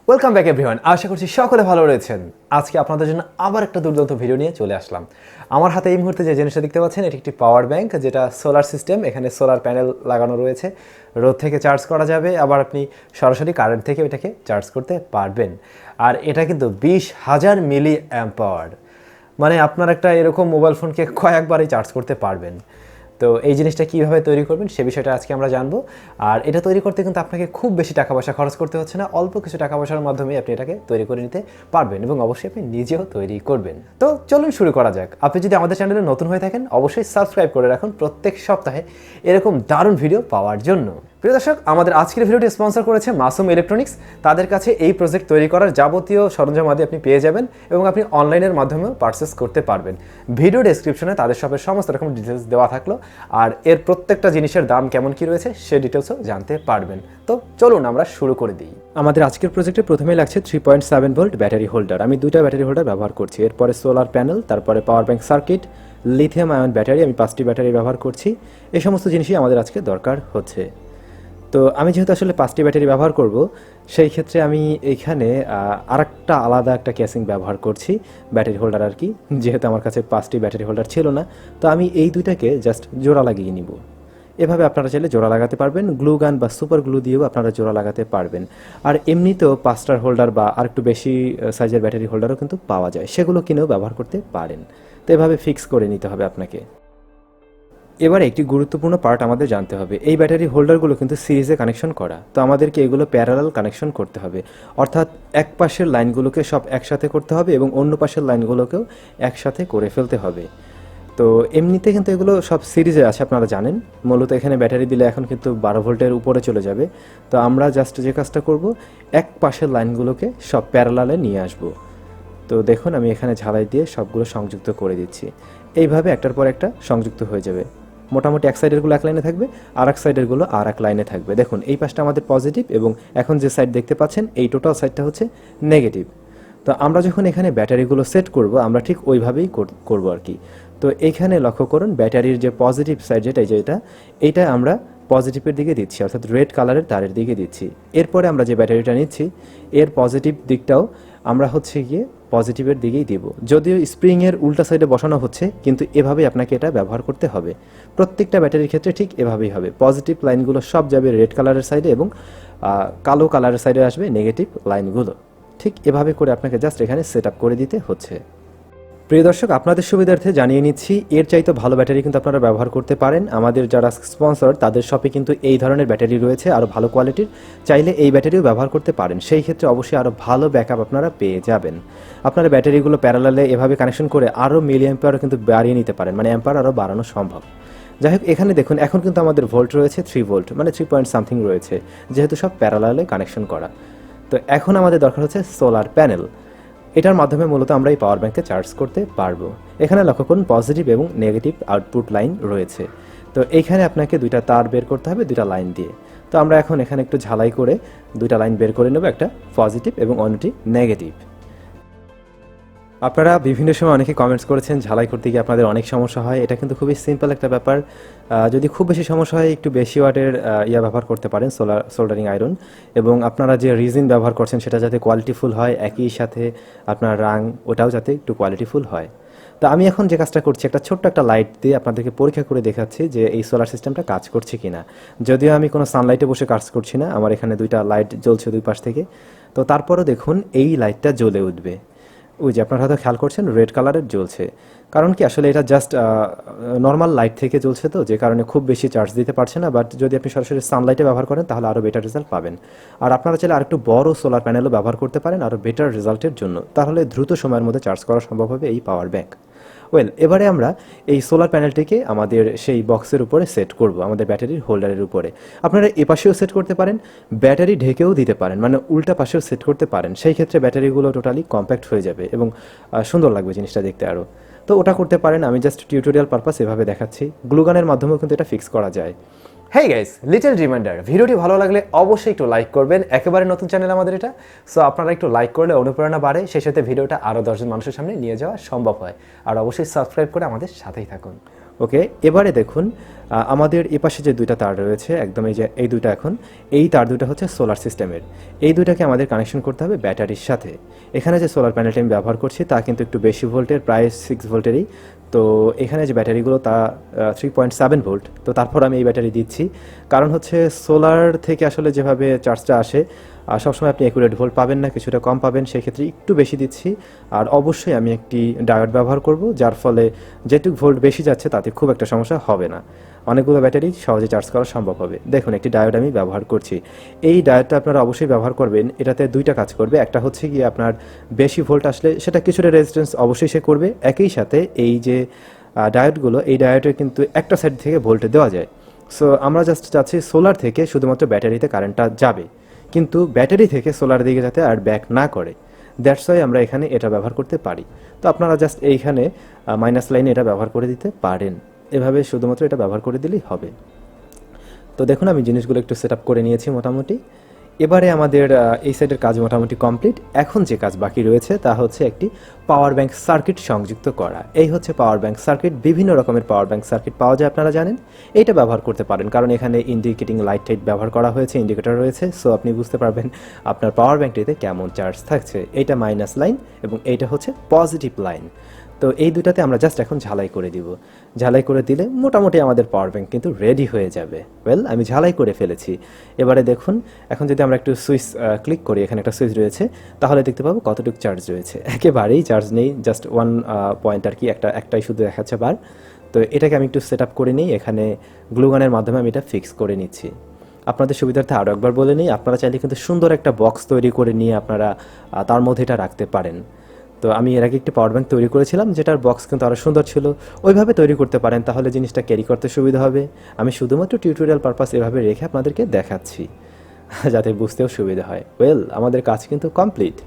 Welcome back everyone. আশা করছি সকলে ভালো রয়েছেন। আজকে আপনাদের জন্য আবার একটা দুর্দান্ত ভিডিও নিয়ে চলে আসলাম। আমার হাতে এই মুহূর্তে যে জিনিসটা দেখতে পাচ্ছেন এটি একটি পাওয়ার ব্যাংক, যেটা সোলার সিস্টেম। এখানে সোলার প্যানেল লাগানো রয়েছে, রোদ থেকে চার্জ করা যাবে, আবার আপনি সরাসরি কারেন্ট থেকে এটাকে চার্জ করতে পারবেন। আর এটা কিন্তু 20,000 মিলি অ্যাম্পাওয়ার, মানে আপনার একটা এরকম মোবাইল ফোনকে কয়েকবারই চার্জ করতে পারবেন। তো এই জিনিসটা কীভাবে তৈরি করবেন সে বিষয়টা আজকে আমরা জানবো। আর এটা তৈরি করতে কিন্তু আপনাকে খুব বেশি টাকা পয়সা খরচ করতে হচ্ছে না, অল্প কিছু টাকা পয়সার মাধ্যমে আপনি এটাকে তৈরি করে নিতে পারবেন এবং অবশ্যই আপনি নিজেও তৈরি করবেন। তো চলুন শুরু করা যাক। আপনি যদি আমাদের চ্যানেলে নতুন হয়ে থাকেন অবশ্যই সাবস্ক্রাইব করে রাখুন প্রত্যেক সপ্তাহে এরকম দারুণ ভিডিও পাওয়ার জন্য। প্রিয় দর্শক, আমাদের আজকের ভিডিওটি স্পন্সর করেছে মাসুম ইলেকট্রনিক্স। তাদের কাছে এই প্রজেক্ট তৈরি করার যাবতীয় সরঞ্জামাদি আপনি পেয়ে যাবেন এবং আপনি অনলাইনের মাধ্যমেও পারচেস করতে পারবেন। ভিডিও ডেসক্রিপশনে তাদের শপের সমস্ত রকম ডিটেলস দেওয়া থাকলো, আর এর প্রত্যেকটা জিনিসের দাম কেমন কী রয়েছে সে ডিটেলসও জানতে পারবেন। তো চলুন আমরা শুরু করে দিই। আমাদের আজকের প্রজেক্টে প্রথমেই লাগছে 3.7 ভোল্ট ব্যাটারি হোল্ডার। আমি দুইটা ব্যাটারি হোল্ডার ব্যবহার করছি। এরপরে সোলার প্যানেল, তারপরে power bank circuit, lithium ion battery, আমি 5টি ব্যাটারি ব্যবহার করছি। এই সমস্ত জিনিসই আমাদের আজকে দরকার হচ্ছে। তো আমি যেহেতু আসলে 5টি ব্যাটারি ব্যবহার করব, সেই ক্ষেত্রে আমি এইখানে আরেকটা আলাদা একটা কেসিং ব্যবহার করছি, ব্যাটারি হোল্ডার আর কি, যেহেতু আমার কাছে 5টি ব্যাটারি হোল্ডার ছিল না। তো আমি এই দুইটাকে জাস্ট জোড়া লাগিয়ে নিব। এভাবে আপনারা চাইলে জোড়া লাগাতে পারবেন, গ্লু গান বা সুপার গ্লু দিয়েও আপনারা জোড়া লাগাতে পারবেন। আর এমনিতেও 5টার হোল্ডার বা আরেকটু বেশি সাইজের ব্যাটারি হোল্ডারও কিন্তু পাওয়া যায়, সেগুলো কিনেও ব্যবহার করতে পারেন। তো এভাবে ফিক্স করে নিতে হবে আপনাকে। এবারে একটি গুরুত্বপূর্ণ পার্ট আমাদের জানতে হবে, এই ব্যাটারি হোল্ডারগুলো কিন্তু সিরিজে কানেকশন করা। তো আমাদেরকে এগুলো প্যারালাল কানেকশন করতে হবে, অর্থাৎ এক পাশের লাইনগুলোকে সব একসাথে করতে হবে এবং অন্য পাশের লাইনগুলোকেও একসাথে করে ফেলতে হবে। তো এমনিতে কিন্তু এগুলো সব সিরিজে আছে, আপনারা জানেন। মূলত এখানে ব্যাটারি দিলে এখন কিন্তু 12 ভোল্টের উপরে চলে যাবে। তো আমরা জাস্ট যে কাজটা করব, এক পাশের লাইনগুলোকে সব প্যারালালে নিয়ে আসব। তো দেখুন আমি এখানে ঝালাই দিয়ে সবগুলো সংযুক্ত করে দিচ্ছি। এইভাবে একটার পর একটা সংযুক্ত হয়ে যাবে। মোটামুটি এক সাইডেরগুলো এক লাইনে থাকবে, আর এক সাইডেরগুলো আর এক লাইনে থাকবে। দেখুন এই পাশটা আমাদের পজিটিভ এবং এখন যে সাইড দেখতে পাচ্ছেন এই টোটাল সাইডটা হচ্ছে নেগেটিভ। তো আমরা যখন এখানে ব্যাটারিগুলো সেট করব আমরা ঠিক ওইভাবেই করব আর কি। তো এইখানে লক্ষ্য করুন ব্যাটারির যে পজিটিভ সাইড এইটা আমরা পজিটিভের দিকে দিচ্ছি, অর্থাৎ রেড কালারের তারের দিকে দিচ্ছি। এরপরে আমরা যে ব্যাটারিটা নিচ্ছি এর পজিটিভ দিকটাও আমরা হচ্ছে গিয়ে পজিটিভের দিকেই দিব। যদিও স্প্রিংয়ের উল্টা সাইডে বসানো হচ্ছে, কিন্তু এভাবেই আপনাকে এটা ব্যবহার করতে হবে। প্রত্যেকটা ব্যাটারির ক্ষেত্রে ঠিক এভাবেই হবে। পজিটিভ লাইনগুলো সব যাবে রেড কালারের সাইডে এবং কালো কালারের সাইডে আসবে নেগেটিভ লাইনগুলো। ঠিক এভাবে করে আপনাকে জাস্ট এখানে সেট আপ করে দিতে হচ্ছে। প্রিয় দর্শক, আপনাদের সুবিধার্থে জানিয়ে নিচ্ছি, এর চাইতে ভালো ব্যাটারি কিন্তু আপনারা ব্যবহার করতে পারেন। আমাদের যারা স্পন্সর তাদের শপে কিন্তু এই ধরনের ব্যাটারি রয়েছে, আরও ভালো কোয়ালিটির। চাইলে এই ব্যাটারিও ব্যবহার করতে পারেন, সেই ক্ষেত্রে অবশ্যই আরও ভালো ব্যাকআপ আপনারা পেয়ে যাবেন। আপনারা ব্যাটারিগুলো প্যারালালে এভাবে কানেকশন করে আরও মিলি অ্যাম্পায়ারও কিন্তু বাড়িয়ে নিতে পারেন, মানে অ্যাম্পায়ার আরও বাড়ানো সম্ভব। যাই হোক, এখানে দেখুন এখন কিন্তু আমাদের ভোল্ট রয়েছে 3 ভোল্ট, মানে 3 পয়েন্ট সামথিং রয়েছে, যেহেতু সব প্যারালালে কানেকশন করা। তো এখন আমাদের দরকার হচ্ছে সোলার প্যানেল। এটার মাধ্যমে মূলত আমরা এই পাওয়ার ব্যাংকে চার্জ করতে পারবো। এখানে লক্ষ্য করুন পজিটিভ এবং নেগেটিভ আউটপুট লাইন রয়েছে। তো এইখানে আপনাকে দুইটা তার বের করতে হবে দুইটা লাইন দিয়ে। তো আমরা এখন এখানে একটু ঝালাই করে দুইটা লাইন বের করে নেব, একটা পজিটিভ এবং অন্যটি নেগেটিভ। আপনারা বিভিন্ন সময় অনেকে কমেন্টস করেছেন ঝালাই করতে গিয়ে আপনাদের অনেক সমস্যা হয়। এটা কিন্তু খুবই সিম্পল একটা ব্যাপার। যদি খুব বেশি সমস্যা হয় একটু বেশি ওয়াটের ব্যবহার করতে পারেন, সোল্ডারিং আয়রন। এবং আপনারা যে রিজিন ব্যবহার করছেন সেটা যাতে কোয়ালিটিফুল হয়, একই সাথে আপনার রাং ওটাও যাতে একটু কোয়ালিটিফুল হয়। তো আমি এখন যে কাজটা করছি, একটা ছোট্ট একটা লাইট দিয়ে আপনাদেরকে পরীক্ষা করে দেখাচ্ছি যে এই সোলার সিস্টেমটা কাজ করছে কিনা। যদিও আমি কোনো সানলাইটে বসে কাজ করছি না, আমার এখানে দুইটা লাইট জ্বলছে দুই পাশ থেকে। তো তারপরও দেখুন এই লাইটটা জ্বলে উঠবে। ওই যে আপনারা হয়তো খেয়াল করছেন রেড কালারের জ্বলছে, কারণ কি আসলে এটা জাস্ট নর্মাল লাইট থেকে জ্বলছে, তো যে কারণে খুব বেশি চার্জ দিতে পারছে না। বাট যদি আপনি সরাসরি সানলাইটে ব্যবহার করেন তাহলে আরও বেটার রেজাল্ট পাবেন। আর আপনারা চাইলে আরেকটু বড় সোলার প্যানেলও ব্যবহার করতে পারেন আরও বেটার রেজাল্টের জন্য, তাহলে দ্রুত সময়ের মধ্যে চার্জ করা সম্ভব হবে এই পাওয়ার ব্যাংক। এবারে আমরা এই সোলার প্যানেলটিকে আমাদের সেই বক্সের উপরে সেট করব, আমাদের ব্যাটারির হোল্ডারের উপরে। আপনারা এ পাশেও সেট করতে পারেন, ব্যাটারি ঢেকেও দিতে পারেন, মানে উল্টা পাশেও সেট করতে পারেন। সেই ক্ষেত্রে ব্যাটারিগুলো টোটালি কম্প্যাক্ট হয়ে যাবে এবং সুন্দর লাগবে জিনিসটা দেখতে আরও। তো ওটা করতে পারেন, আমি জাস্ট টিউটোরিয়াল পারপাস এভাবে দেখাচ্ছি। গ্লুগানের মাধ্যমেও কিন্তু এটা ফিক্স করা যায়। হেই গাইস, লিটল রিমাইন্ডার, ভিডিওটি ভালো লাগলে অবশ্যই একটু লাইক করবেন। একেবারে নতুন চ্যানেল আমাদের এটা, সো আপনারা একটু লাইক করলে অনুপ্রেরণা বাড়ে, সেই সাথে ভিডিওটা আরও 10জন মানুষের সামনে নিয়ে যাওয়া সম্ভব হয়। আর অবশ্যই সাবস্ক্রাইব করে আমাদের সাথেই থাকুন। ওকে, এবারে দেখুন আমাদের এপাশে যে দুইটা তার রয়েছে একদম এই যে এই দুইটা, এখন এই তার দুটো হচ্ছে সোলার সিস্টেমের। এই দুইটাকে আমাদের কানেকশন করতে হবে ব্যাটারির সাথে। এখানে যে সোলার প্যানেলটা আমি ব্যবহার করছি তা কিন্তু একটু বেশি ভোল্টের, প্রায় 6 ভোল্টেরই। তো এখানে যে ব্যাটারিগুলো তা 3.7 ভোল্ট। তো তারপর আমি এই ব্যাটারি দিচ্ছি, কারণ হচ্ছে সোলার থেকে আসলে যেভাবে চার্জটা আসে সবসময় আপনি অ্যাকুরেট ভোল্ট পাবেন না, কিছুটা কম পাবেন, সেক্ষেত্রে একটু বেশি দিচ্ছি। আর অবশ্যই আমি একটি ডায়োড ব্যবহার করব, যার ফলে যেটুকু ভোল্ট বেশি যাচ্ছে তাতে খুব একটা সমস্যা হবে না, অনেকগুলো ব্যাটারি সহজে চার্জ করা সম্ভব হবে। দেখুন একটি ডায়োড আমি ব্যবহার করছি। এই ডায়োডটা আপনারা অবশ্যই ব্যবহার করবেন, এটাতে দুইটা কাজ করবে। একটা হচ্ছে কি আপনার বেশি ভোল্ট আসলে সেটা কিছুটা রেজিস্ট্যান্স অবশ্যই সে করবে, একই সাথে এই যে ডায়োডগুলো, এই ডায়োডের কিন্তু একটা সাইড থেকে ভোল্টে দেওয়া যায়। সো আমরা জাস্ট চাচ্ছি সোলার থেকে শুধুমাত্র ব্যাটারিতে কারেন্টটা যাবে, কিন্তু ব্যাটারি থেকে সোলার দিকে যাতে আর ব্যাক না করে। দ্যাটস ওয়াই আমরা এখানে এটা ব্যবহার করতে পারি। তো আপনারা জাস্ট এইখানে মাইনাস লাইনে এটা ব্যবহার করে দিতে পারেন, এভাবে শুধুমাত্র এটা ব্যবহার করে দিলেই হবে। তো দেখুন আমি জিনিসগুলো একটু সেট আপ করে নিয়েছি মোটামুটি। এবারে আমাদের এই সাইডের কাজ মোটামুটি কমপ্লিট। এখন যে কাজ বাকি রয়েছে তা হচ্ছে একটি পাওয়ার ব্যাংক সার্কিট সংযুক্ত করা। এই হচ্ছে পাওয়ার ব্যাংক সার্কিট। বিভিন্ন রকমের পাওয়ার ব্যাংক সার্কিট পাওয়া যায়, আপনারা জানেন। এইটা ব্যবহার করতে পারেন, কারণ এখানে ইন্ডিকেটিং লাইট টাইট ব্যবহার করা হয়েছে, ইন্ডিকেটর রয়েছে। সো আপনি বুঝতে পারবেন আপনার পাওয়ার ব্যাংকটিতে কেমন চার্জ থাকছে। এইটা মাইনাস লাইন এবং এইটা হচ্ছে পজিটিভ লাইন। তো এই দুটাতে আমরা জাস্ট এখন ঝালাই করে দিব। ঝালাই করে দিলে মোটামুটি আমাদের পাওয়ার ব্যাংক কিন্তু রেডি হয়ে যাবে। ওয়েল, আমি ঝালাই করে ফেলেছি। এবারে দেখুন, এখন যদি আমরা একটু সুইচ ক্লিক করি, এখানে একটা সুইচ রয়েছে, তাহলে দেখতে পাবো কতটুকু চার্জ রয়েছে। একেবারেই চার্জ নেই, জাস্ট 1 পয়েন্ট আর কি, একটাই শুধু দেখাচ্ছে বার। তো এটাকে আমি একটু সেট আপ করে নিই, এখানে গ্লুগানের মাধ্যমে আমি এটা ফিক্স করে নিচ্ছি। আপনাদের সুবিধার্থে আরও একবার বলে নিই, আপনারা চাইলে কিন্তু সুন্দর একটা বক্স তৈরি করে নিয়ে আপনারা তার মধ্যে এটা রাখতে পারেন। তো আমি এর আগে একটি পাওয়ার ব্যাংক তৈরি করেছিলাম, যেটার বক্স কিন্তু আরও সুন্দর ছিল। ওইভাবে তৈরি করতে পারেন, তাহলে জিনিসটা ক্যারি করতে সুবিধা হবে। আমি শুধুমাত্র টিউটোরিয়াল পারপাস এভাবে রেখে আপনাদেরকে দেখাচ্ছি, যাতে বুঝতেও সুবিধা হয়। ওয়েল, আমাদের কাজ কিন্তু কমপ্লিট,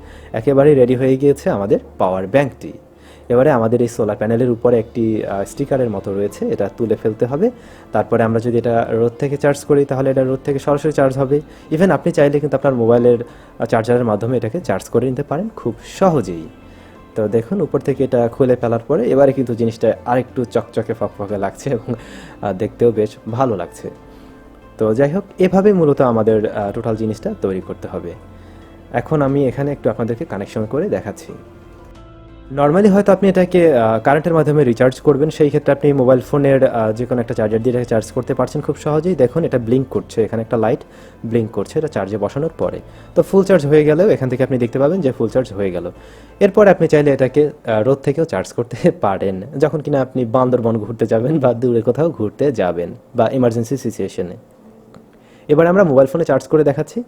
একেবারেই রেডি হয়ে গিয়েছে আমাদের পাওয়ার ব্যাংকটি। এবারে আমাদের এই সোলার প্যানেলের উপরে একটি স্টিকারের মতো রয়েছে, এটা তুলে ফেলতে হবে। তারপরে আমরা যদি এটা রোদ থেকে চার্জ করি, তাহলে এটা রোদ থেকে সরাসরি চার্জ হবে। ইভেন আপনি চাইলে কিন্তু আপনার মোবাইলের চার্জারের মাধ্যমে এটাকে চার্জ করে নিতে পারেন খুব সহজেই। তো দেখুন উপর থেকে এটা খুলে ফেলার পরে এবারে কিন্তু জিনিসটা আরেকটু চকচকে ফকফকে লাগছে এবং দেখতেও বেশ ভালো লাগছে। তো যাই হোক, এভাবে মূলত আমাদের টোটাল জিনিসটা তৈরি করতে হবে। এখন আমি এখানে একটু আপনাদেরকে কানেকশন করে দেখাচ্ছি। নর্মালি হয়তো আপনি এটাকে কারেন্টের মাধ্যমে রিচার্জ করবেন, সেই ক্ষেত্রে আপনি মোবাইল ফোনের যে কোনো একটা চার্জার দিয়ে এটাকে চার্জ করতে পারছেন খুব সহজেই। দেখুন এটা ব্লিঙ্ক করছে, এখানে একটা লাইট ব্লিঙ্ক করছে, এটা চার্জে বসানোর পরে। তো ফুল চার্জ হয়ে গেলেও এখান থেকে আপনি দেখতে পাবেন যে ফুল চার্জ হয়ে গেল। এরপর আপনি চাইলে এটাকে রোদ থেকেও চার্জ করতে পারেন, যখন কিনা আপনি বান্দরবন ঘুরতে যাবেন বা দূরে কোথাও ঘুরতে যাবেন বা ইমার্জেন্সি সিচুয়েশনে। এবার আমরা মোবাইল ফোনে চার্জ করে দেখাচ্ছি।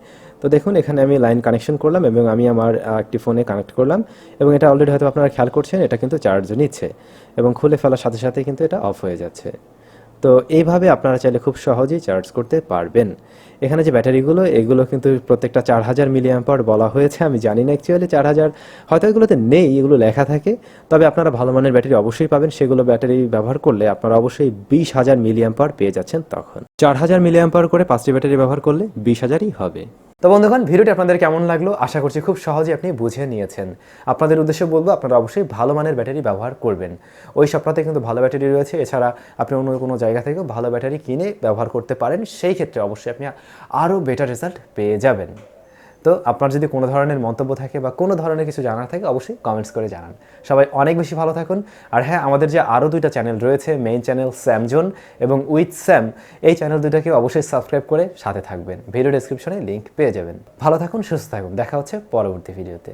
তো দেখুন এখানে আমি লাইন কানেকশন করলাম এবং আমি আমার একটি ফোনে কানেক্ট করলাম, এবং এটা অলরেডি হয়তো আপনারা খেয়াল করছেন এটা কিন্তু চার্জ নিচ্ছে এবং খুলে ফেলার সাথে সাথে কিন্তু এটা অফ হয়ে যাচ্ছে। তো এইভাবে আপনারা চাইলে খুব সহজেই চার্জ করতে পারবেন। এখানে যে ব্যাটারিগুলো, এগুলো কিন্তু প্রত্যেকটা 4000 মিলিঅ্যাম্পার বলা হয়েছে। আমি জানি না অ্যাকচুয়ালি 4000 হয়তো এগুলোতে নেই, এগুলো লেখা থাকে। তবে আপনারা ভালো মানের ব্যাটারি অবশ্যই পাবেন, সেগুলো ব্যাটারি ব্যবহার করলে আপনারা অবশ্যই 20000 মিলিঅ্যাম্পার পেয়ে যাচ্ছেন। তখন 4000 মিলিঅ্যাম্পার করে 5টি ব্যাটারি ব্যবহার করলে 20000ই হবে। তো বন্ধুগণ, ভিডিওটি আপনাদের কেমন লাগলো আশা করছি খুব সহজেই আপনি বুঝে নিয়েছেন। আপনাদের উদ্দেশ্যে বলবো আপনারা অবশ্যই ভালো মানের ব্যাটারি ব্যবহার করবেন। ওই সপ্তাহে কিন্তু ভালো ব্যাটারি রয়েছে, এছাড়া আপনি অন্য কোনো জায়গা থেকেও ভালো ব্যাটারি কিনে ব্যবহার করতে পারেন। সেই ক্ষেত্রে অবশ্যই আপনি আরও বেটার রেজাল্ট পেয়ে যাবেন। তো আপনার যদি কোনো ধরনের মন্তব্য থাকে বা কোনো ধরনের কিছু জানার থাকে অবশ্যই কমেন্টস করে জানান। সবাই অনেক বেশি ভালো থাকুন। আর হ্যাঁ, আমাদের যে আরও 2টা চ্যানেল রয়েছে, মেইন চ্যানেল SamZone এবং উইথ স্যাম, এই চ্যানেল দুটাকে অবশ্যই সাবস্ক্রাইব করে সাথে থাকবেন। ভিডিও ডেসক্রিপশনে লিঙ্ক পেয়ে যাবেন। ভালো থাকুন, সুস্থ থাকুন, দেখা হচ্ছে পরবর্তী ভিডিওতে।